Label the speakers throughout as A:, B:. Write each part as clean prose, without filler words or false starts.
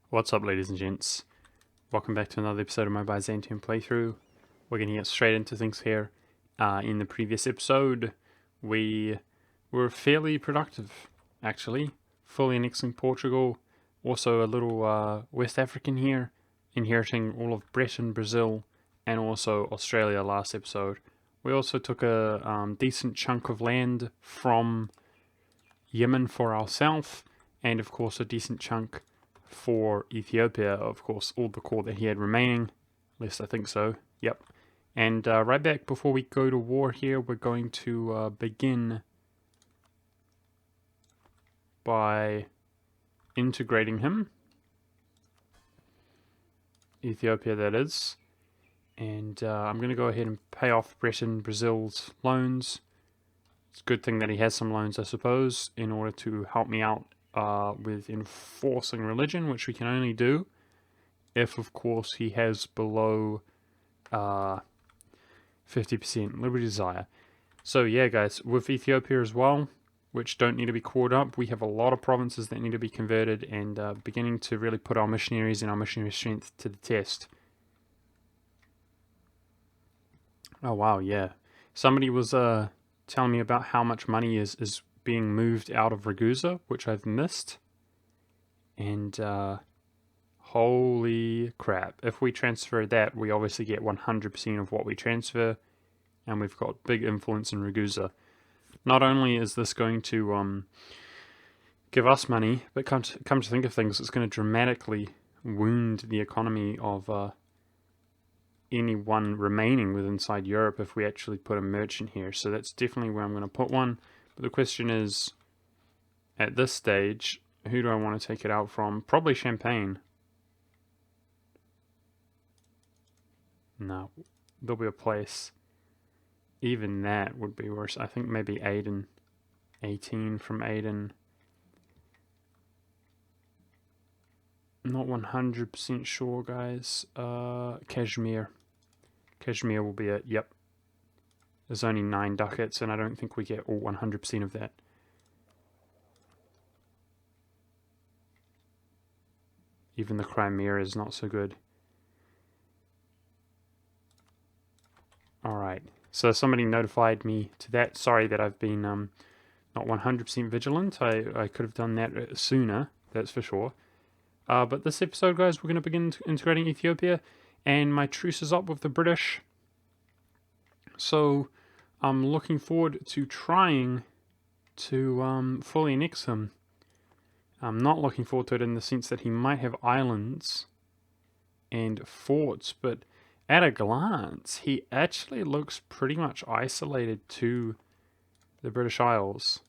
A: What's up, ladies and gents? Welcome back to another episode of my Byzantium playthrough. We're going to get straight into things here. In the previous episode, we were fairly productive, actually. Fully annexing Portugal, also a little West African here, inheriting all of Britain, Brazil, and also Australia last episode. We also took a decent chunk of land from Yemen for ourselves, and of course a decent chunk for Ethiopia, of course, all the core that he had remaining. At least I think so. Yep. And right back before we go to war here, we're going to begin by integrating him. Ethiopia, that is. And I'm going to go ahead and pay off Britain, Brazil's loans. It's a good thing that he has some loans, I suppose, in order to help me out with enforcing religion, which we can only do if, of course, he has below 50% liberty desire. So yeah, guys, with Ethiopia as well, which don't need to be caught up, we have a lot of provinces that need to be converted, and beginning to really put our missionaries and our missionary strength to the test. Oh wow, yeah. Somebody was telling me about how much money is being moved out of Ragusa, which I've missed. And holy crap. If we transfer that, we obviously get 100% of what we transfer, and we've got big influence in Ragusa. Not only is this going to give us money, but come to think of things, it's going to dramatically wound the economy of anyone remaining within inside Europe if we actually put a merchant here. So that's definitely where I'm going to put one. But the question is, at this stage, who do I want to take it out from? Probably Champagne. No, there'll be a place. Even that would be worse. I think maybe Aden. 18 from Aden. Not 100% sure, guys. Kashmir. Kashmir will be it. Yep. There's only 9 ducats, and I don't think we get all 100% of that. Even the Crimea is not so good. Alright. So somebody notified me to that. Sorry that I've been not 100% vigilant. I could have done that sooner, that's for sure. But this episode, guys, we're going to begin integrating Ethiopia, and my truce is up with the British. So I'm looking forward to trying to fully annex him. I'm not looking forward to it in the sense that he might have islands and forts, but at a glance, he actually looks pretty much isolated to the British Isles.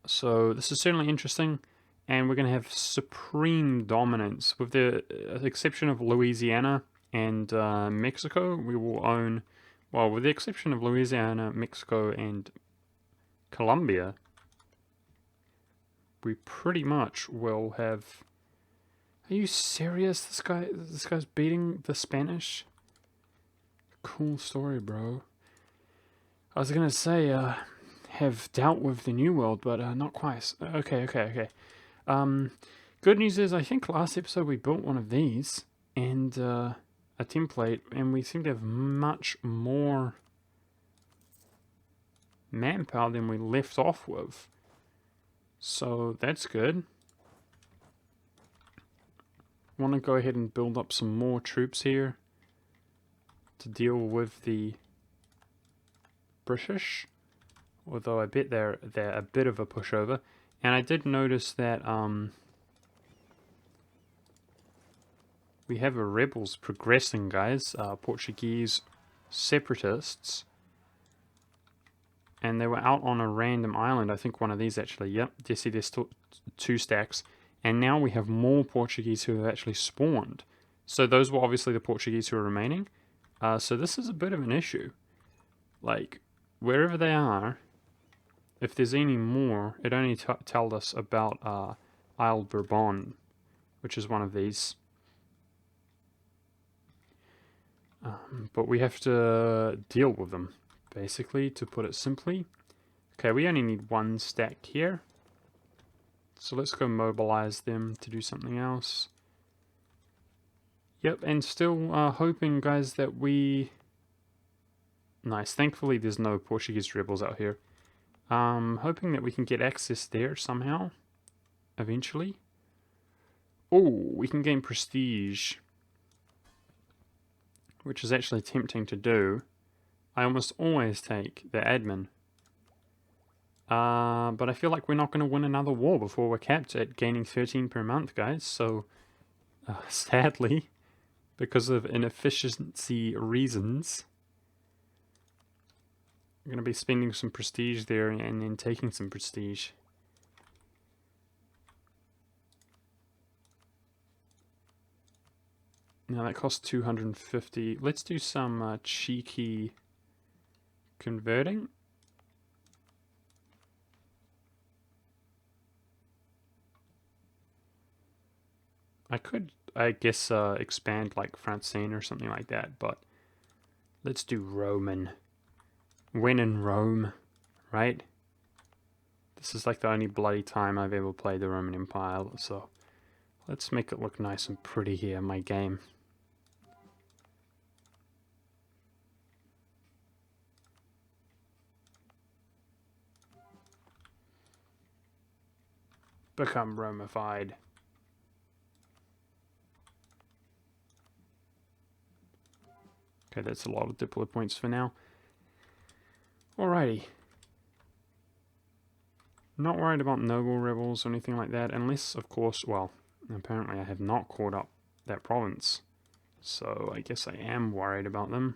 A: So this is certainly interesting, and we're going to have supreme dominance. With the exception of Louisiana and Mexico, we will own, well, with the exception of Louisiana, Mexico, and Colombia, we pretty much will have... Are you serious? This guy's beating the Spanish? Cool story, bro. I was gonna say, have dealt with the New World, but not quite. Okay. Good news is, I think last episode we built one of these, and a template, and we seem to have much more manpower than we left off with. So that's good. Want to go ahead and build up some more troops here to deal with the British, although I bet they're a bit of a pushover. And I did notice that we have a rebels progressing, guys, Portuguese separatists, and they were out on a random island. I think one of these actually. Yep, you see there's still 2 stacks. And now we have more Portuguese who have actually spawned. So those were obviously the Portuguese who are remaining. So this is a bit of an issue. Like, wherever they are, if there's any more, it only tells us about Isle Bourbon, which is one of these. But we have to deal with them, basically, to put it simply. Okay, we only need 1 stack here. So let's go mobilize them to do something else. Yep, and still hoping, guys, that we... Nice. Thankfully, there's no Portuguese rebels out here. Hoping that we can get access there somehow. Eventually. Oh, we can gain prestige. Which is actually tempting to do. I almost always take the admin. But I feel like we're not going to win another war before we're capped at gaining 13 per month, guys. So, sadly, because of inefficiency reasons, I'm going to be spending some prestige there and then taking some prestige. Now that costs 250. Let's do some cheeky converting. I could, I guess, expand like Francine or something like that, but let's do Roman. When in Rome, right? This is like the only bloody time I've ever played the Roman Empire, so let's make it look nice and pretty here in my game. Become Romified. Okay, that's a lot of Diplo points for now. Alrighty. Not worried about noble rebels or anything like that, unless, of course, well, apparently I have not caught up that province. So I guess I am worried about them.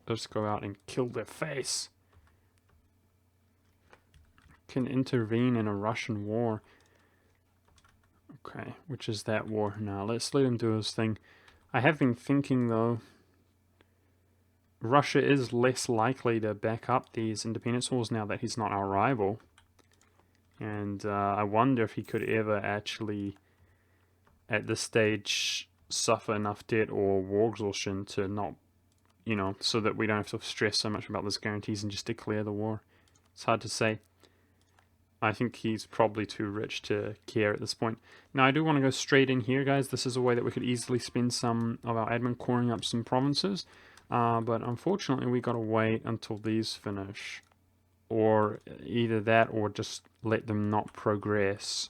A: Let's go out and kill their face. Can intervene in a Russian war. Okay, which is that war? Now let's let him do his thing. I have been thinking though, Russia is less likely to back up these independence wars now that he's not our rival. And I wonder if he could ever actually, at this stage, suffer enough debt or war exhaustion to not, you know, so that we don't have to stress so much about those guarantees and just declare the war. It's hard to say. I think he's probably too rich to care at this point. Now, I do want to go straight in here, guys. This is a way that we could easily spend some of our admin coring up some provinces. But unfortunately, we got to wait until these finish. Or either that or just let them not progress.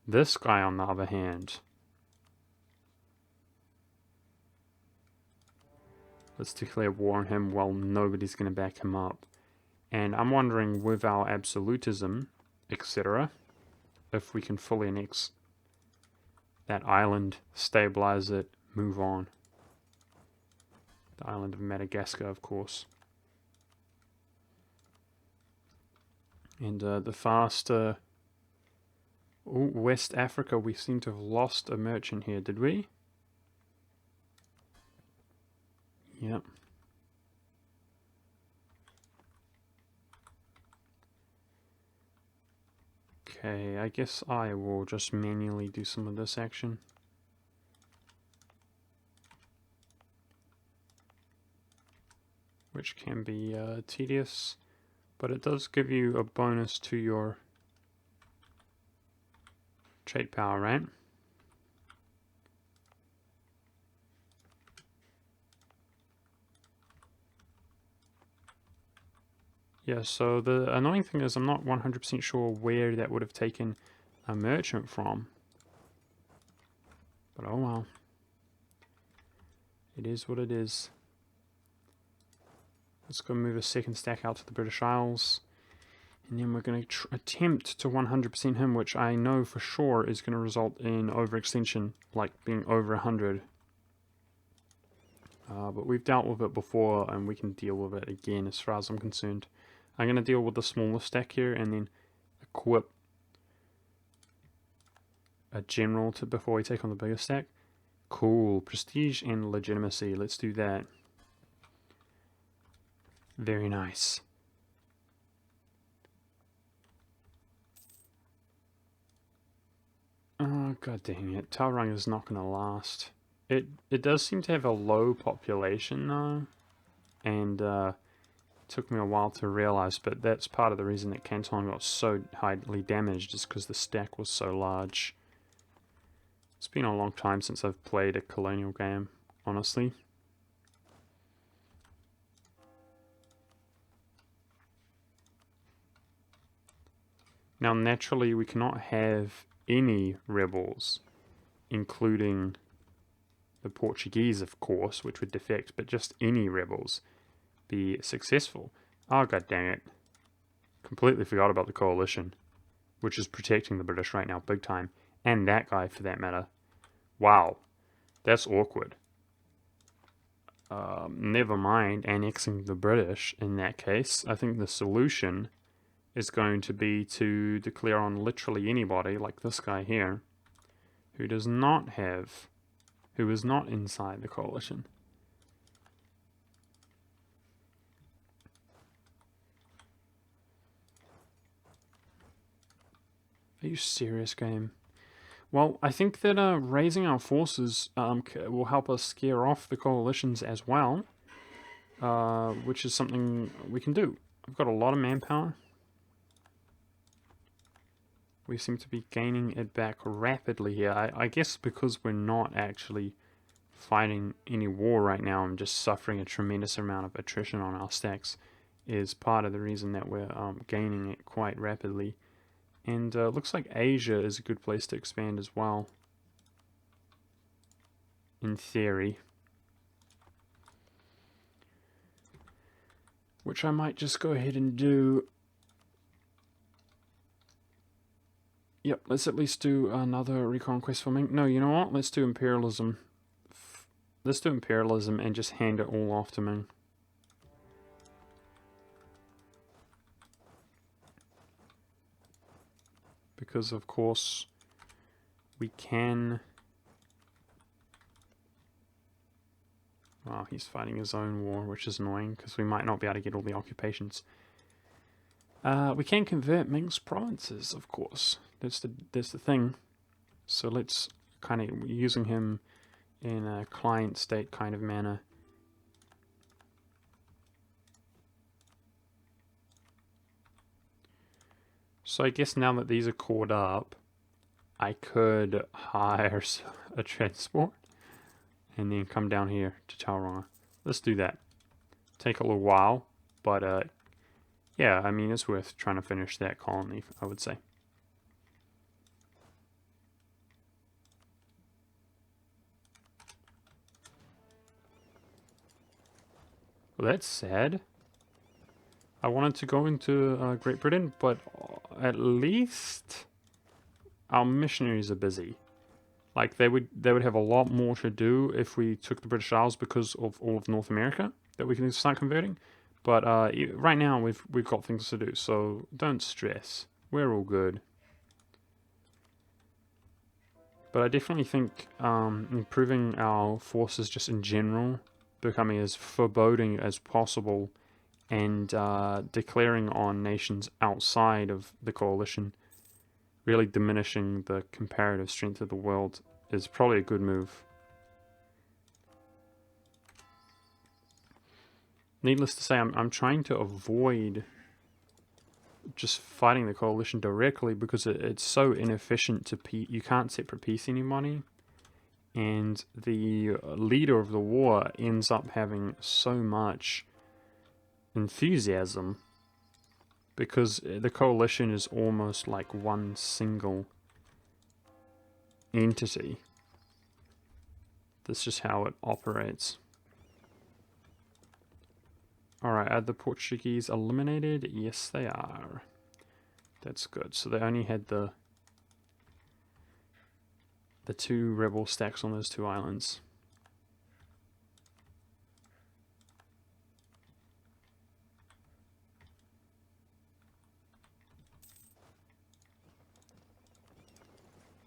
A: This guy, on the other hand... Let's declare war on him while nobody's going to back him up. And I'm wondering, with our absolutism, etc., if we can fully annex that island, stabilize it, move on. The island of Madagascar, of course. And the faster... Ooh, West Africa, we seem to have lost a merchant here, did we? Yep. Okay, I guess I will just manually do some of this action. Which can be tedious, but it does give you a bonus to your trade power, right? Yeah, so the annoying thing is I'm not 100% sure where that would have taken a merchant from. But oh well. It is what it is. Let's go move a second stack out to the British Isles. And then we're going to attempt to 100% him, which I know for sure is going to result in overextension, like being over 100. But we've dealt with it before, and we can deal with it again as far as I'm concerned. I'm going to deal with the smaller stack here, and then equip a general before we take on the bigger stack. Cool. Prestige and legitimacy. Let's do that. Very nice. Oh, god dang it. Tauranga is not going to last. It does seem to have a low population, though. And Took me a while to realize, but that's part of the reason that Canton got so highly damaged, is because the stack was so large. It's been a long time since I've played a colonial game, honestly. Now, naturally, we cannot have any rebels, including the Portuguese, of course, which would defect, but just any rebels be successful. Oh, god dang it. Completely forgot about the coalition, which is protecting the British right now, big time. And that guy, for that matter. Wow. That's awkward. Never mind annexing the British in that case. I think the solution is going to be to declare on literally anybody, like this guy here, who does not have, who is not inside the coalition. Are you serious, game? Well, I think that raising our forces will help us scare off the coalitions as well, which is something we can do. I've got a lot of manpower. We seem to be gaining it back rapidly here. I guess because we're not actually fighting any war right now and just suffering a tremendous amount of attrition on our stacks is part of the reason that we're gaining it quite rapidly. And looks like Asia is a good place to expand as well, in theory. Which I might just go ahead and do. Yep, let's at least do another reconquest for Ming. No, you know what? Let's do imperialism. Let's do imperialism and just hand it all off to Ming. Because, of course, we can... Oh, he's fighting his own war, which is annoying, because we might not be able to get all the occupations. We can convert Ming's provinces, of course. That's the thing. So let's kind of using him in a client state kind of manner. So I guess now that these are caught up, I could hire a transport and then come down here to Tauranga. Let's do that. Take a little while, but yeah, I mean, it's worth trying to finish that colony, I would say. Well, that's sad. I wanted to go into Great Britain, but at least our missionaries are busy. Like, they would have a lot more to do if we took the British Isles because of all of North America that we can start converting. But right now we've got things to do, so don't stress. We're all good. But I definitely think improving our forces just in general, becoming as foreboding as possible, and declaring on nations outside of the coalition, really diminishing the comparative strength of the world, is probably a good move. Needless to say, I'm trying to avoid just fighting the coalition directly because it's so inefficient to you can't separate peace anybody, and the leader of the war ends up having so much enthusiasm because the coalition is almost like one single entity. That's just how it operates. Alright, are the Portuguese eliminated? Yes, they are. That's good. So they only had the two rebel stacks on those two islands.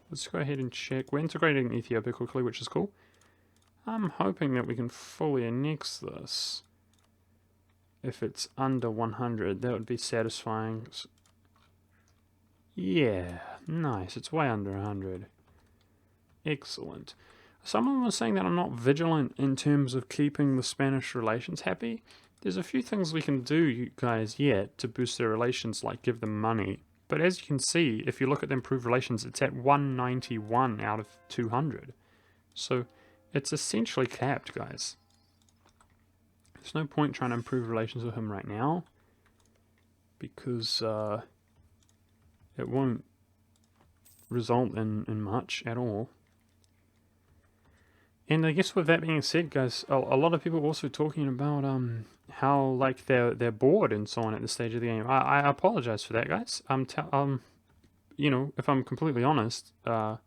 A: Let's go ahead and check. We're integrating Ethiopia quickly, which is cool. I'm hoping that we can fully annex this. If it's under 100, that would be satisfying. Yeah, nice. It's way under 100. Excellent. Someone was saying that I'm not vigilant in terms of keeping the Spanish relations happy. There's a few things we can do, you guys, yet to boost their relations, like give them money. But as you can see, if you look at the improved relations, it's at 191 out of 200. So it's essentially capped, guys. There's no point trying to improve relations with him right now, because it won't result in much at all. And I guess with that being said, guys, a lot of people are also talking about how like they're bored and so on at this stage of the game. I apologize for that, guys. You know, if I'm completely honest, oh,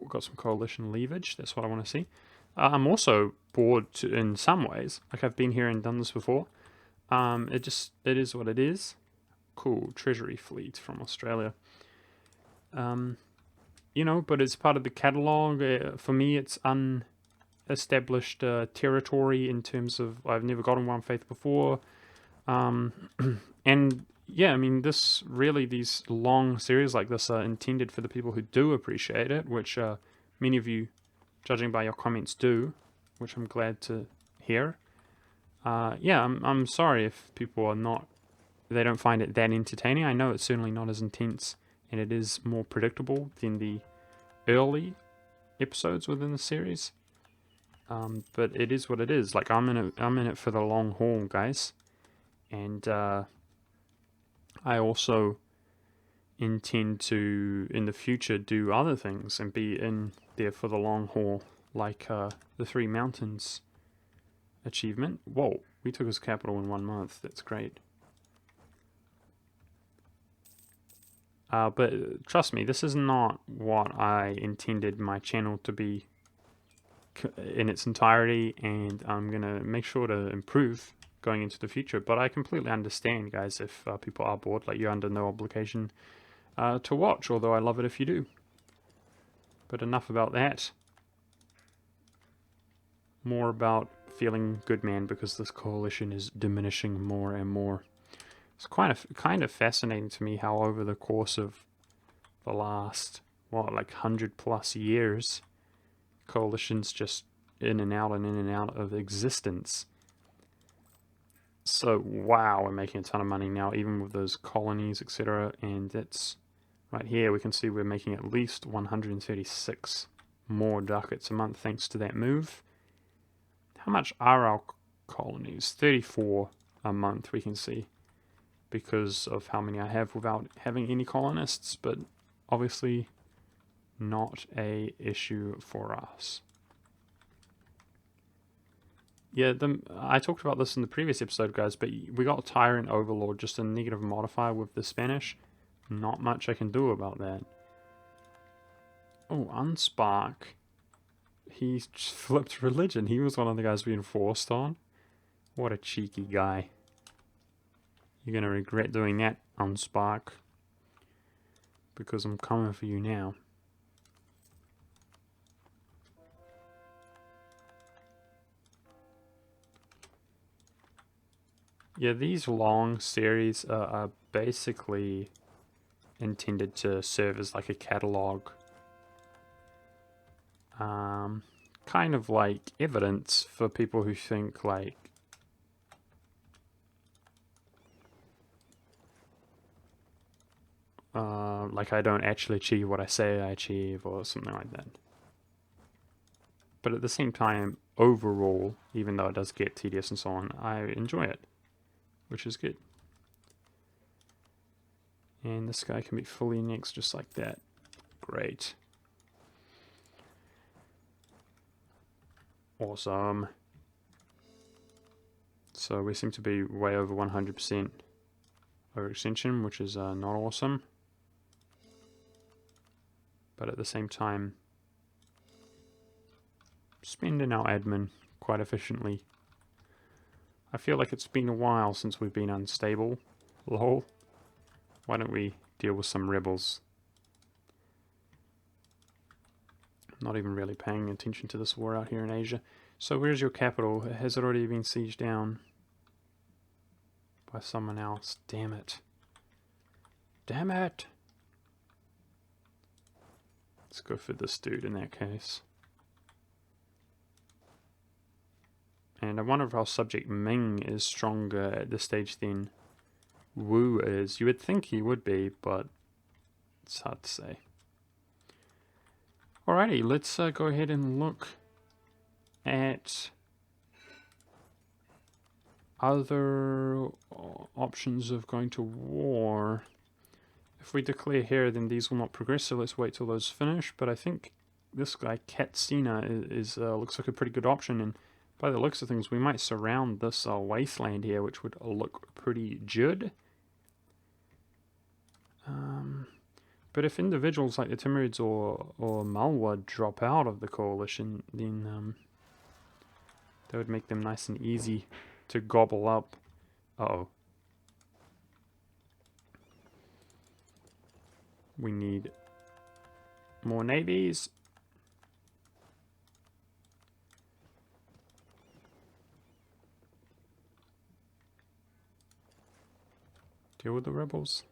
A: got some coalition leverage. That's what I want to see. I'm also bored in some ways. Like I've been here and done this before. It is what it is. Cool treasury fleet from Australia. You know, but it's part of the catalog. For me, it's unestablished territory in terms of I've never gotten one faith before. And yeah, I mean, these long series like this are intended for the people who do appreciate it, which many of you, judging by your comments, do, which I'm glad to hear. Yeah, I'm sorry if people are not, they don't find it that entertaining. I know it's certainly not as intense, and it is more predictable than the early episodes within the series. But it is what it is. Like I'm in it for the long haul, guys, and I also intend to in the future do other things and be in there for the long haul, like the Three Mountains achievement. Whoa, we took his capital in 1 month. That's great. But trust me, this is not what I intended my channel to be in its entirety, and I'm gonna make sure to improve going into the future. But I completely understand, guys, if people are bored. Like, you're under no obligation to watch, although I love it if you do. But enough about that. More about feeling good, man, because this coalition is diminishing more and more. It's kind of fascinating to me how over the course of the last, what, like 100+ years, coalitions just in and out of existence. So wow, we're making a ton of money now, even with those colonies, etc. And that's right here. We can see we're making at least 136 more ducats a month thanks to that move. How much are our colonies? 34 a month, we can see, because of how many I have without having any colonists, but obviously not a issue for us. Yeah, I talked about this in the previous episode, guys, but we got Tyrant Overlord, just a negative modifier with the Spanish. Not much I can do about that. Oh, Unspark. He flipped religion. He was one of the guys we enforced on. What a cheeky guy. You're going to regret doing that, Unspark. Because I'm coming for you now. Yeah, these long series are basically intended to serve as like a catalog. Kind of like evidence for people who think like I don't actually achieve what I say I achieve, or something like that. But at the same time, overall, even though it does get tedious and so on, I enjoy it, which is good. And this guy can be fully next just like that. Great. Awesome. So we seem to be way over 100% overextension, which is not awesome. But at the same time, spending our admin quite efficiently. I feel like it's been a while since we've been unstable. Lol. Why don't we deal with some rebels? I'm not even really paying attention to this war out here in Asia. So where's your capital? Has it already been sieged down by someone else? Damn it. Damn it! Let's go for this dude in that case. And I wonder if our subject Ming is stronger at this stage than Wu is. You would think he would be, but it's hard to say. Alrighty, let's go ahead and look at other options of going to war. If we declare here, then these will not progress, so let's wait till those finish. But I think this guy, Katsina, is looks like a pretty good option, and by the looks of things, we might surround this wasteland here, which would look pretty good. But if individuals like the Timurids or Malwa drop out of the coalition, then that would make them nice and easy to gobble up. Uh-oh. We need more navies. Deal with the rebels.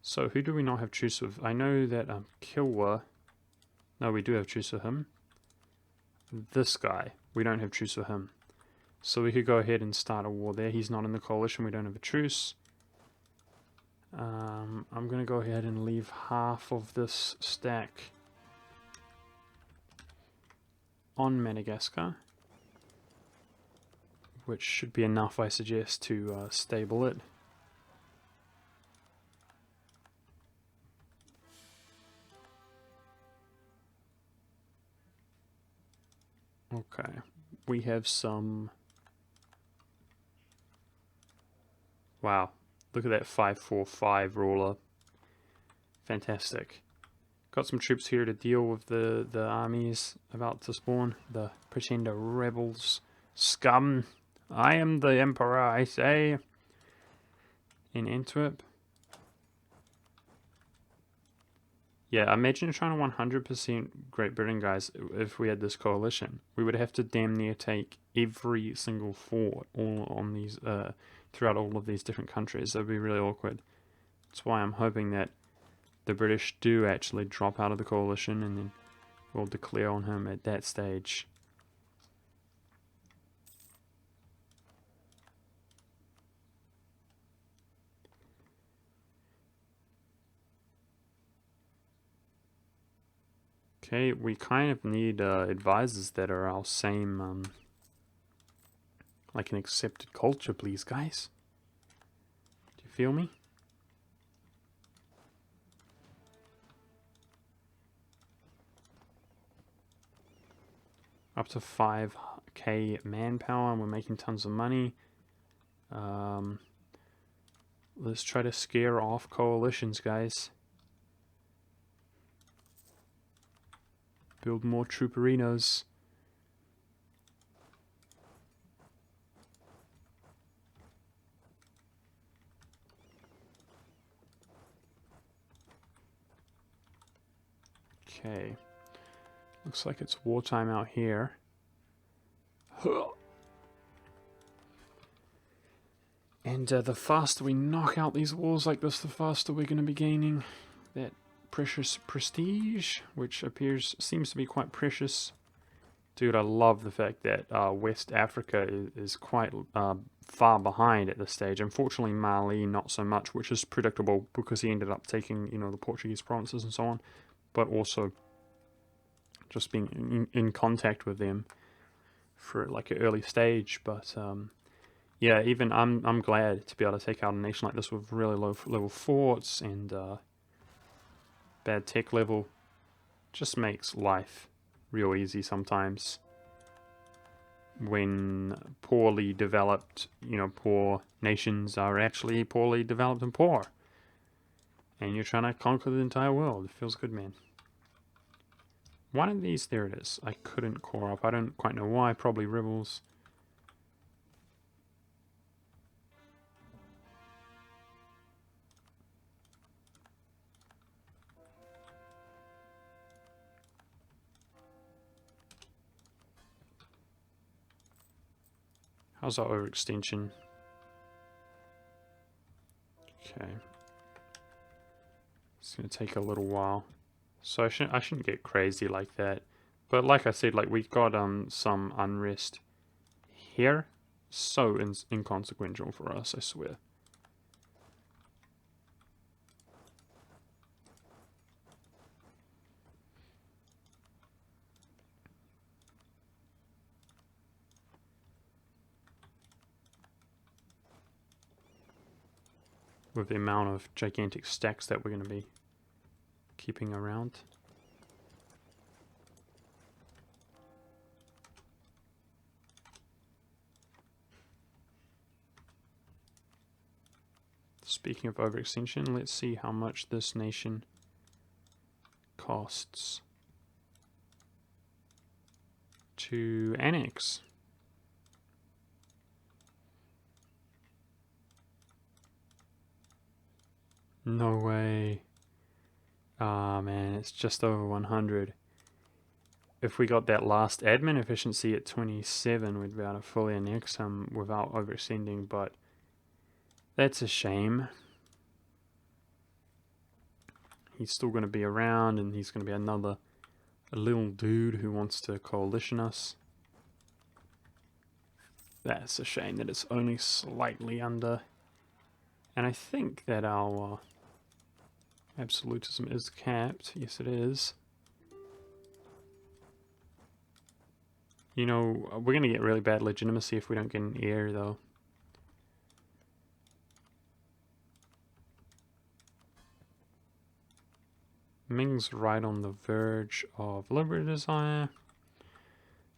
A: So who do we not have truce with? I know that Kilwa. No, we do have truce with him. This guy, we don't have truce with him. So we could go ahead and start a war there. He's not in the coalition, we don't have a truce. I'm going to go ahead and leave half of this stack on Madagascar, which should be enough, I suggest, to stable it. Okay, we have some... Wow, look at that 545 ruler. Fantastic. Got some troops here to deal with the armies about to spawn. The Pretender rebels. Scum. I am the Emperor, I say. In Antwerp. Yeah, imagine trying to 100% Great Britain, guys, if we had this coalition. We would have to damn near take every single fort all on these, throughout all of these different countries. That would be really awkward. That's why I'm hoping that the British do actually drop out of the coalition, and then we'll declare on him at that stage. Okay, we kind of need advisors that are our same, like an accepted culture, please, guys. Do you feel me? Up to 5k manpower, and we're making tons of money. Let's try to scare off coalitions, guys. Build more trooperinos. Okay. Looks like it's wartime out here. And the faster we knock out these wars like this, the faster we're going to be gaining that precious prestige, which seems to be quite precious. Dude, I love the fact that West Africa is quite far behind at this stage. Unfortunately, Mali not so much, which is predictable because he ended up taking, the Portuguese provinces and so on, but also just being in contact with them for like an early stage. But yeah, even I'm glad to be able to take out a nation like this with really low level forts and bad tech level. Just makes life real easy sometimes when poorly developed, poor nations are actually poorly developed and poor, and you're trying to conquer the entire world. It feels good, man. One of these, there it is. I couldn't core up. I don't quite know why. Probably rebels. How's our overextension? might take a little while. So I shouldn't get crazy like that. But like I said, like we got some unrest here. So inconsequential for us, I swear. With the amount of gigantic stacks that we're going to be keeping around. Speaking of overextension, let's see how much this nation costs to annex. No way. Ah, man, it's just over 100. If we got that last admin efficiency at 27, we'd be able to fully annex him without overextending, but that's a shame. He's still going to be around, and he's going to be a little dude who wants to coalition us. That's a shame that it's only slightly under. And I think that our absolutism is capped. Yes, it is. You know, we're going to get really bad legitimacy if we don't get an heir, though. Ming's right on the verge of liberal desire,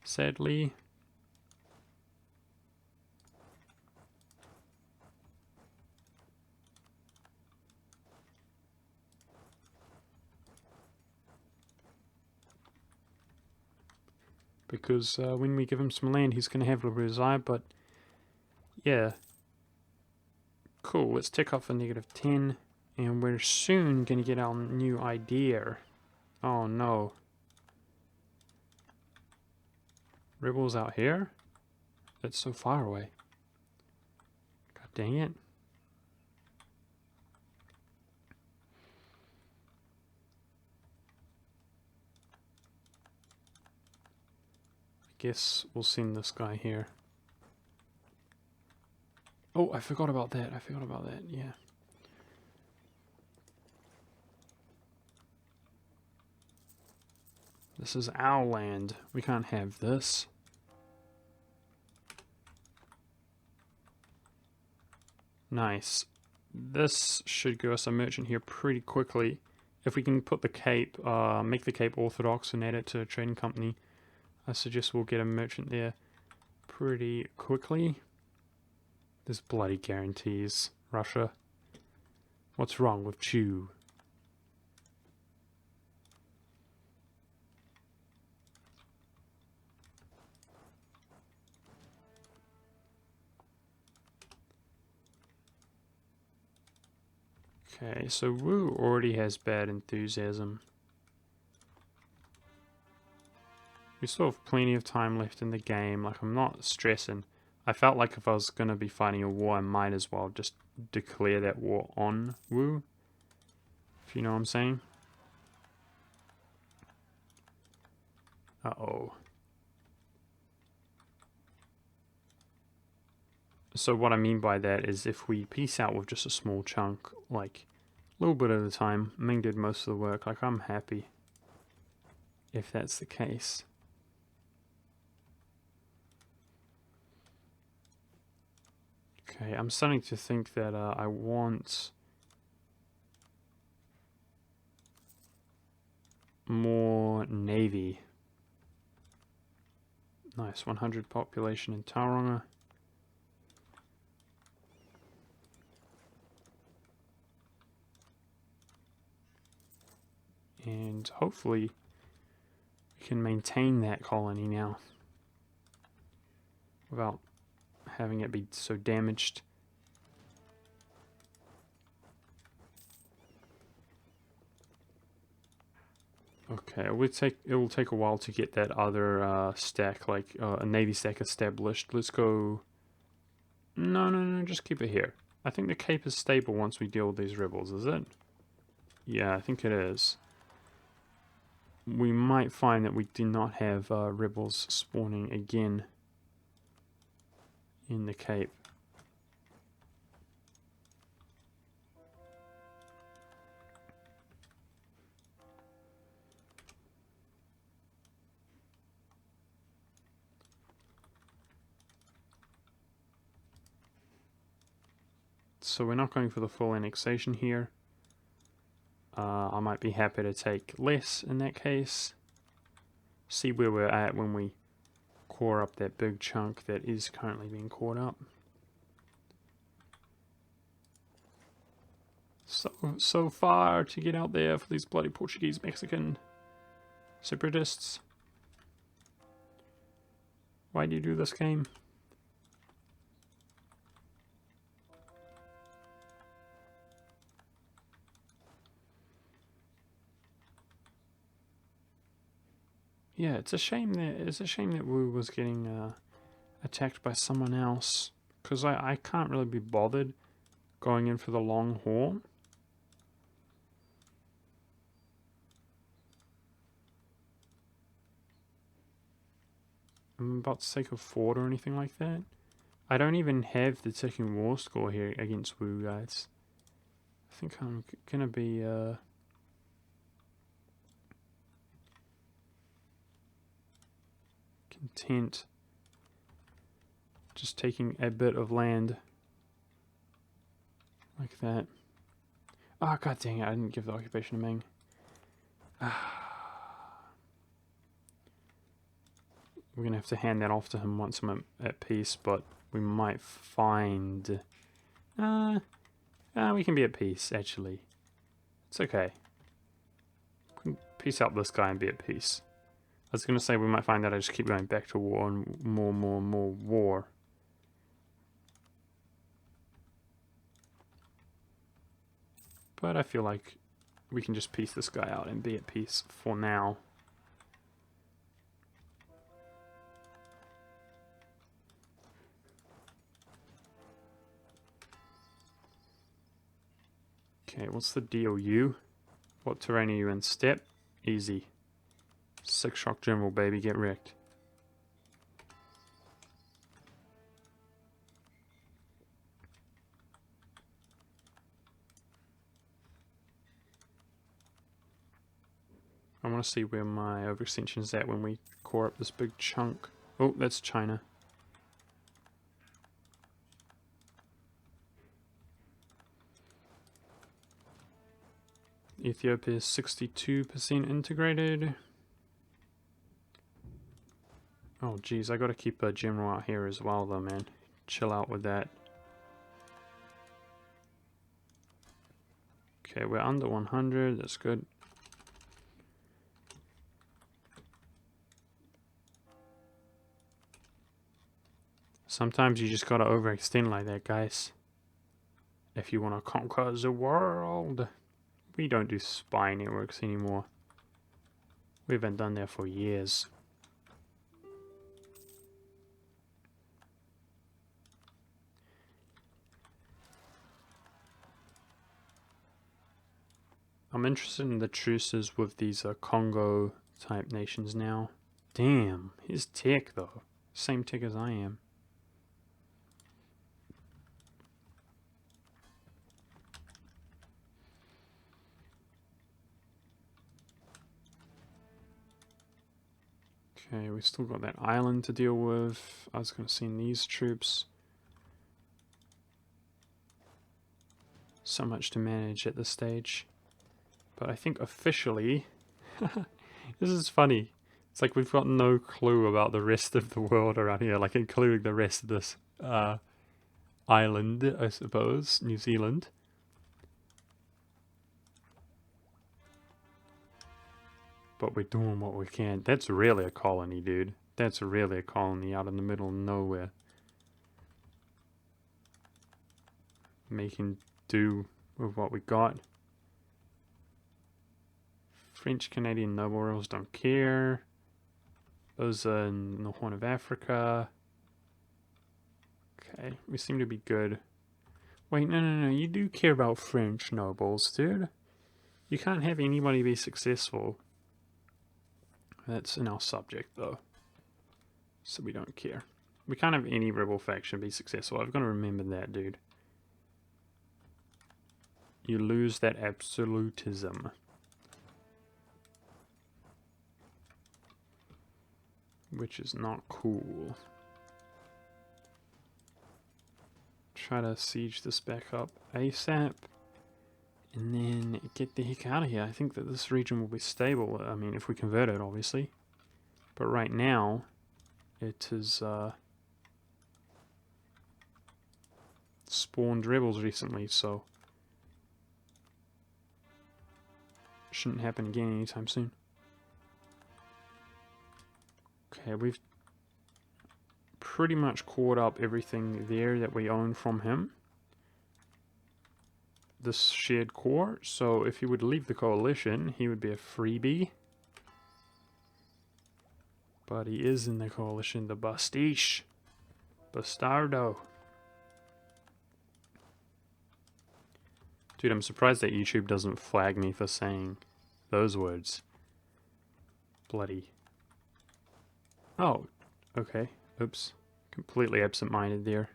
A: sadly. Because when we give him some land, he's going to have liberal desire, but yeah. Cool, let's tick off a -10, and we're soon going to get our new idea. Oh no. Rebels out here? That's so far away. God dang it. I guess we'll send this guy here. Oh, I forgot about that. Yeah. This is our land. We can't have this. Nice. This should give us a merchant here pretty quickly. If we can put the Cape, make the Cape Orthodox and add it to a trading company, I suggest we'll get a merchant there pretty quickly. There's bloody guarantees, Russia. What's wrong with Chew? Okay, so Wu already has bad enthusiasm. We still have plenty of time left in the game. Like, I'm not stressing. I felt like if I was going to be fighting a war, I might as well just declare that war on Wu. If you know what I'm saying. Uh-oh. So what I mean by that is if we peace out with just a small chunk, like a little bit at a time, Ming did most of the work, like I'm happy if that's the case. Okay, I'm starting to think that I want more navy. Nice, 100 population in Tauranga. And hopefully we can maintain that colony now without having it be so damaged. Okay, it will take a while to get that other stack, like a navy stack established. Let's go. No, just keep it here. I think the Cape is stable once we deal with these rebels, is it? Yeah, I think it is. We might find that we do not have rebels spawning again in the Cape. So we're not going for the full annexation here. I might be happy to take less in that case. See where we're at when we core up that big chunk that is currently being cored up. So far to get out there for these bloody Portuguese Mexican separatists. Why do you do this game? Yeah, it's a shame that Wu was getting attacked by someone else, because I can't really be bothered going in for the long haul. I'm about to take a fort or anything like that. I don't even have the ticking war score here against Wu, guys. I think I'm gonna be content just taking a bit of land like that. Oh, god dang it, I didn't give the occupation to Ming. We're gonna have to hand that off to him once I'm at peace, but we might find... we can be at peace, actually. It's okay. We can peace out this guy and be at peace. I was gonna say we might find that I just keep going back to war and more war. But I feel like we can just peace this guy out and be at peace for now. Okay, what's the DOU? What terrain are you in? Steppe? Easy. 6 shock general, baby, get wrecked. I want to see where my overextension is at when we core up this big chunk. Oh, that's China. Ethiopia is 62% integrated. Oh geez, I gotta keep a general out here as well though, man. Chill out with that. Okay, we're under 100, that's good. Sometimes you just gotta overextend like that, guys. If you wanna conquer the world. We don't do spy networks anymore. We haven't done that for years. I'm interested in the truces with these Congo type nations now. Damn, his tech though. Same tech as I am. Okay, we still got that island to deal with. I was going to send these troops. So much to manage at this stage. But I think officially... this is funny. It's like we've got no clue about the rest of the world around here. Like including the rest of this island, I suppose. New Zealand. But we're doing what we can. That's really a colony, dude. That's really a colony out in the middle of nowhere. Making do with what we got. French Canadian noble royals don't care. Those are in the Horn of Africa. Okay, we seem to be good. Wait, no, you do care about French nobles, dude. You can't have anybody be successful. That's in our subject, though. So we don't care. We can't have any rebel faction be successful. I've got to remember that, dude. You lose that absolutism. Which is not cool. Try to siege this back up ASAP. And then get the heck out of here. I think that this region will be stable. I mean, if we convert it, obviously. But right now, it is spawned rebels recently, so shouldn't happen again anytime soon. Okay, we've pretty much caught up everything there that we own from him. This shared core, so if he would leave the coalition, he would be a freebie. But he is in the coalition, the Bastiche. Bastardo. Dude, I'm surprised that YouTube doesn't flag me for saying those words. Bloody. Oh, okay. Oops. Completely absent-minded there.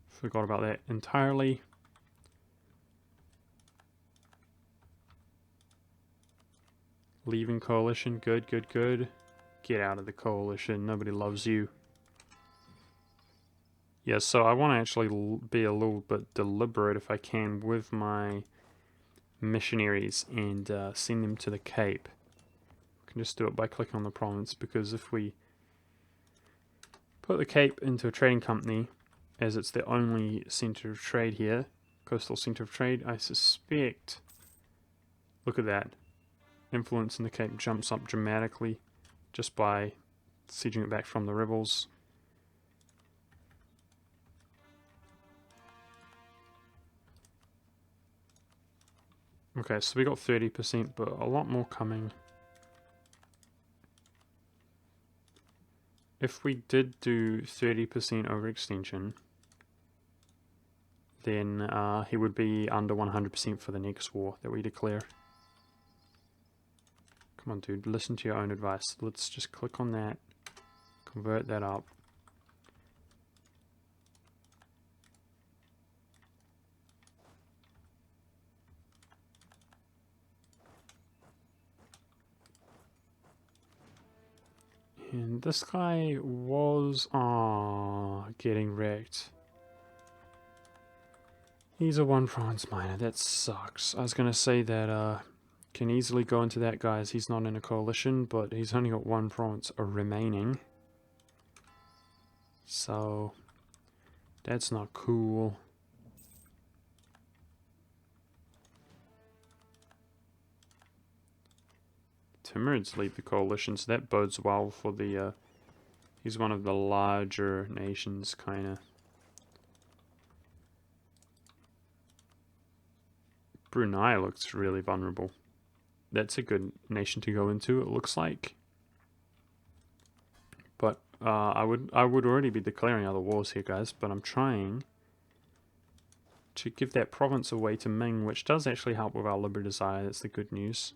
A: Forgot about that entirely. Leaving coalition. Good, good, good. Get out of the coalition. Nobody loves you. Yeah, so I want to actually be a little bit deliberate if I can with my missionaries and send them to the Cape. We can just do it by clicking on the province, because if we put the Cape into a trading company, as it's the only center of trade here, coastal center of trade, I suspect, look at that, influence in the Cape jumps up dramatically just by sieging it back from the rebels. Okay, so we got 30%, but a lot more coming. If we did do 30% overextension, then he would be under 100% for the next war that we declare. Come on, dude, listen to your own advice. Let's just click on that, convert that up. And this guy was getting wrecked. He's a one province miner. That sucks. I was gonna say that can easily go into that guy as he's not in a coalition, but he's only got one province remaining. So that's not cool. Timurids lead the coalition, so that bodes well for the he's one of the larger nations, kinda. Brunei looks really vulnerable. That's a good nation to go into, it looks like. But I would already be declaring other wars here, guys, but I'm trying to give that province away to Ming, which does actually help with our liberty desire. That's the good news.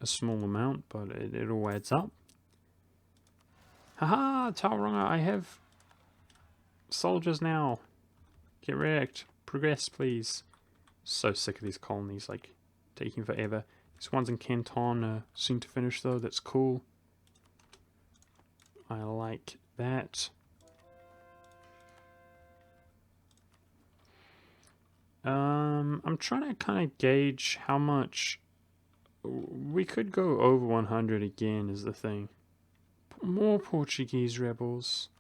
A: A small amount, but it all adds up. Haha, Tauranga, I have soldiers now. Get wrecked. Progress, please. So sick of these colonies, like, taking forever. These ones in Canton are soon to finish, though. That's cool. I like that. I'm trying to kind of gauge how much we could go over 100 again is the thing. More Portuguese rebels.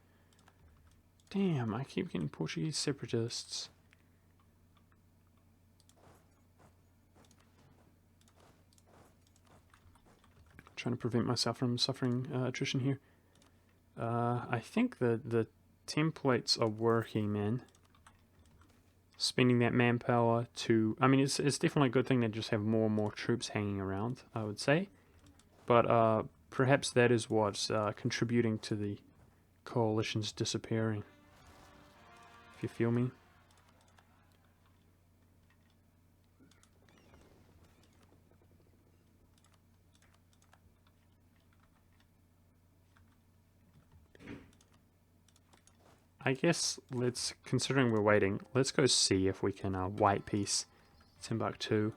A: Damn, I keep getting Portuguese separatists. Trying to prevent myself from suffering attrition here. I think the templates are working, man. Spending that manpower to... I mean, it's definitely a good thing to just have more and more troops hanging around, I would say. But perhaps that is what's contributing to the coalition's disappearing. If you feel me. I guess considering we're waiting, let's go see if we can white piece Timbuktu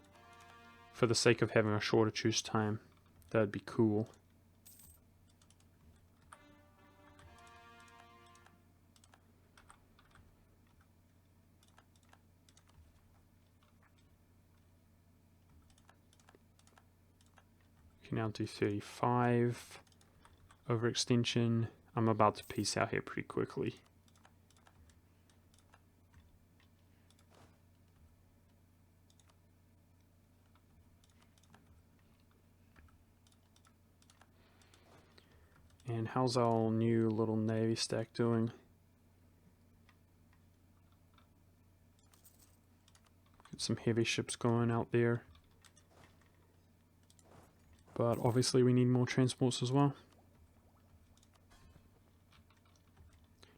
A: for the sake of having a shorter truce time. That'd be cool. We can now do 35 overextension. I'm about to piece out here pretty quickly. And how's our new little navy stack doing? Got some heavy ships going out there. But obviously we need more transports as well.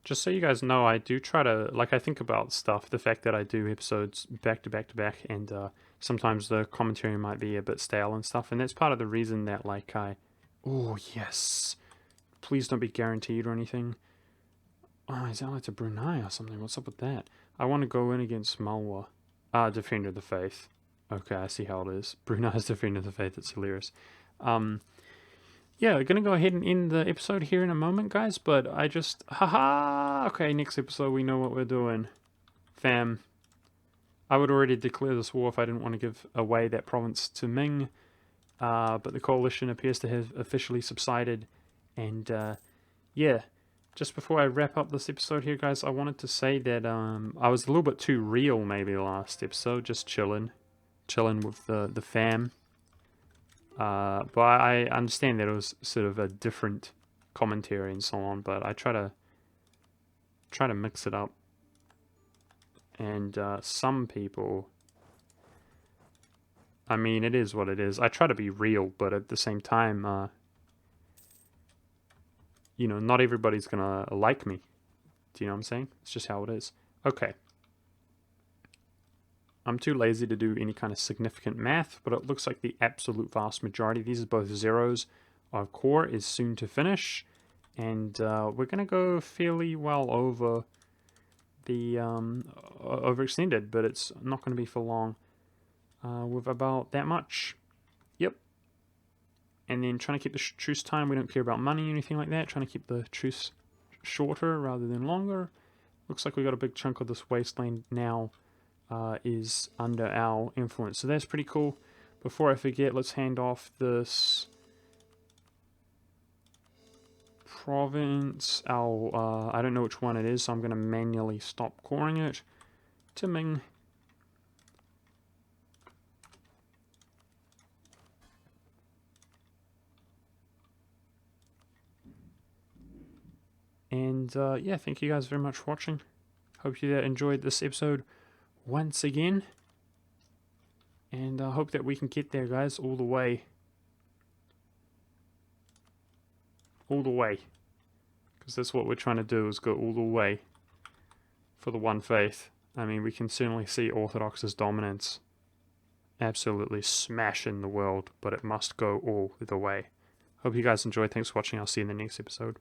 A: Just so you guys know, I do try to, like, I think about stuff, the fact that I do episodes back to back to back, and sometimes the commentary might be a bit stale and stuff, and that's part of the reason that, like, oh, yes. Please don't be guaranteed or anything. Oh, is that like to Brunei or something? What's up with that? I want to go in against Malwa. Defender of the Faith. Okay, I see how it is. Brunei's Defender of the Faith, it's hilarious. Yeah, we're gonna go ahead and end the episode here in a moment, guys, but I just... Haha! Okay, next episode we know what we're doing. Fam. I would already declare this war if I didn't want to give away that province to Ming, but the coalition appears to have officially subsided, and yeah, just before I wrap up this episode here, guys, I wanted to say that I was a little bit too real maybe last episode, just chilling with the fam. But I understand that it was sort of a different commentary and so on, but I try to mix it up. And some people, I mean, it is what it is. I try to be real, but at the same time, you know, not everybody's gonna like me. Do you know what I'm saying? It's just how it is. Okay. I'm too lazy to do any kind of significant math, but it looks like the absolute vast majority, these are both zeros, of core is soon to finish. And we're going to go fairly well over the overextended, but it's not going to be for long. With about that much. Yep. And then trying to keep the truce time, we don't care about money or anything like that. Trying to keep the truce shorter rather than longer. Looks like we got a big chunk of this wasteland now. Is under our influence, so that's pretty cool. Before I forget, let's hand off this province, our I don't know which one it is, so I'm going to manually stop coring it, to Ming. And yeah, thank you guys very much for watching. Hope you enjoyed this episode once again, and I hope that we can get there, guys, all the way, because that's what we're trying to do, is go all the way for the one faith. I mean, we can certainly see Orthodox's dominance absolutely smashing the world, but it must go all the way. Hope you guys enjoyed. Thanks for watching. I'll see you in the next episode.